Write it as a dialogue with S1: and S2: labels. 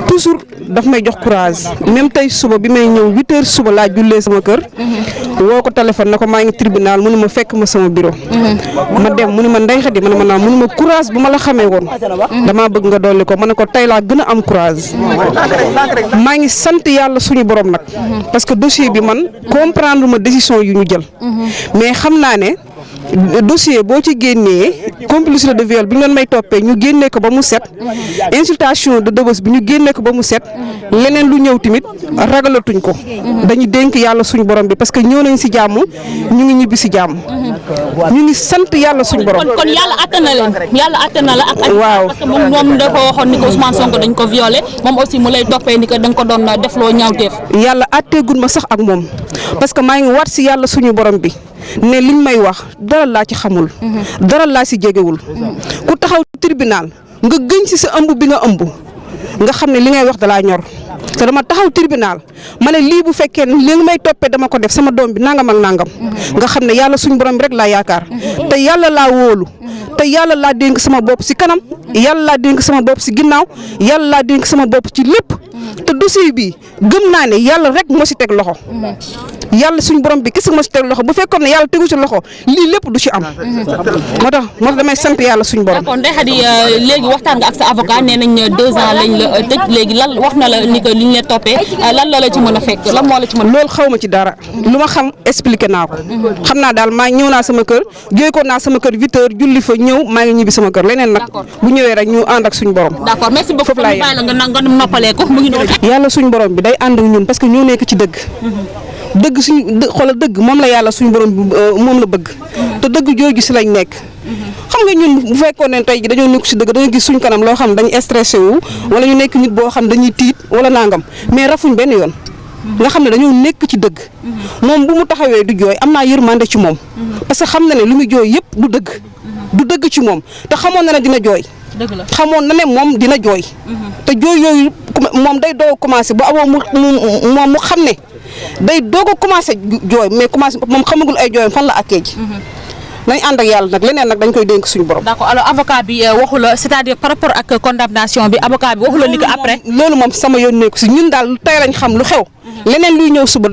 S1: toujours daf may jox courage même tey suba bi may ñëw 8h suba laa jullee sama kër woo ko téléphone na ko maa ngi tribunal mu ne ma fekk ma sama bureau ma dem mu ne ma Ndeye Khady ma ne ma naa mu ne ma courage bu ma la xamee woon damaa bëgg nga dolli ko ma ne ko tey laa gën a am courage maa ngi sant yàlla suñu borom nag parce que dossier bi man comprendre ma décision yu ñu jël mais xam naa ne dossier boo ci génnee complicité de viol bi ñu doon may toppee ñu génnee ko ba mu set insultation de débauche bi ñu génnee ko ba mu set leneen lu ñëw tamit ragalatuñ ko dañuy dénk yàlla suñu borom bi parce que ñëw nañ si jàmm ñu ngi ñibbi si jàmm ñu ngi sant yàlla suñu borom.
S2: kon yàlla àtte na leen yàlla àtte na la ak.
S1: waaw
S2: parce que moom dafa waxoon ni ko Ousmane Sonko dañ ko violé moom aussi mu lay toppee ni que da nga ko doon defloo ñaawteef.
S1: yàlla àtteegul ma sax ak moom parce que maa ngi waat si yàlla suñu borom bi ne liñ may wax dara laa ci xamul. dara laa si jegewul. ku taxaw tribunal nga gëñ si sa ëmb bi nga ëmb nga xam ne li ngay wax dalaa ñor te dama taxaw tribunal ma ne lii bu fekkee ne li nga may toppee dama ko def sama doom bi nangam ak nangam nga xam ne yàlla suñu borom bi rek laa yaakaar te yàlla laa wóolu te yàlla laa dénk sama bopp si kanam yàlla laa dénk sama bopp si ginnaaw yàlla laa dénk sama bopp ci lépp te dossier bi gëm naa ne yàlla rek moo si teg loxo. yàlla suñu borom bi kese moo si teg loxo bu fekkoon ne yàlla tegu ci loxo lii lépp du ci am moo tax damay sant yàlla suñu borom.
S2: d'accord Ndeye Khady léegi waxtaan nga ak sa avocat nee nañ 2 ans lañ la tëj léegi lan wax na la ni que liñ la toppee lan la ci mën a fekk lan moo la ci mën a.
S1: loolu xaw ma ci dara lu ma xam expliqué naa ko xam naa daal maa ñëw naa sama kër jóge ko naa sama kër 8h julli fa ñëw maa ngi ñibbi sama kër leneen nag bu ñëwee rek ñu ànd ak suñu borom.
S2: d'accord merci beaucoup foofu laay la nga noppalee ko mu ngi noonu.
S1: yàlla suñu borom bi day ànd ak ñun parce que ñoo nekk ci dëgg. dëgg suñu xoolal dëgg moom la yàlla suñu borom bi moom la bëgg te dëgg jooju si lañ nekk xam nga ñun bu fekkoon ne tey ji dañoo nekk si dëgg dañoo gis suñu kanam loo xam dañuy stressé wu wala ñu nekk nit boo xam dañuy tiit wala nangam mais rafuñ benn yoon nga xam ne dañoo nekk ci dëgg moom bu mu taxawee du jooy am naa yërmande ci moom parce que xam na ne lu muy jooy yëpp du dëgg ci moom te xamoon na ne dina jooy xamoon na ne moom dina jooy te jooy yooyu moom day doog a commencé bu aboo moom mu xam ne day doog a commencé jooy mais commencé moom xamagul ay jooyam fan la akkee ji nañ ànd ak yàlla nag leneen nag dañ koy dénk suñu borom.
S2: d'accord alors avocat bi waxu la c'est-à-dire par rapport ak condamnation bi avocat bi waxu la ni que après.
S1: loolu moom sama yoon nekku si ñun daal tey lañ xam lu xew leneen luy ñëw suba.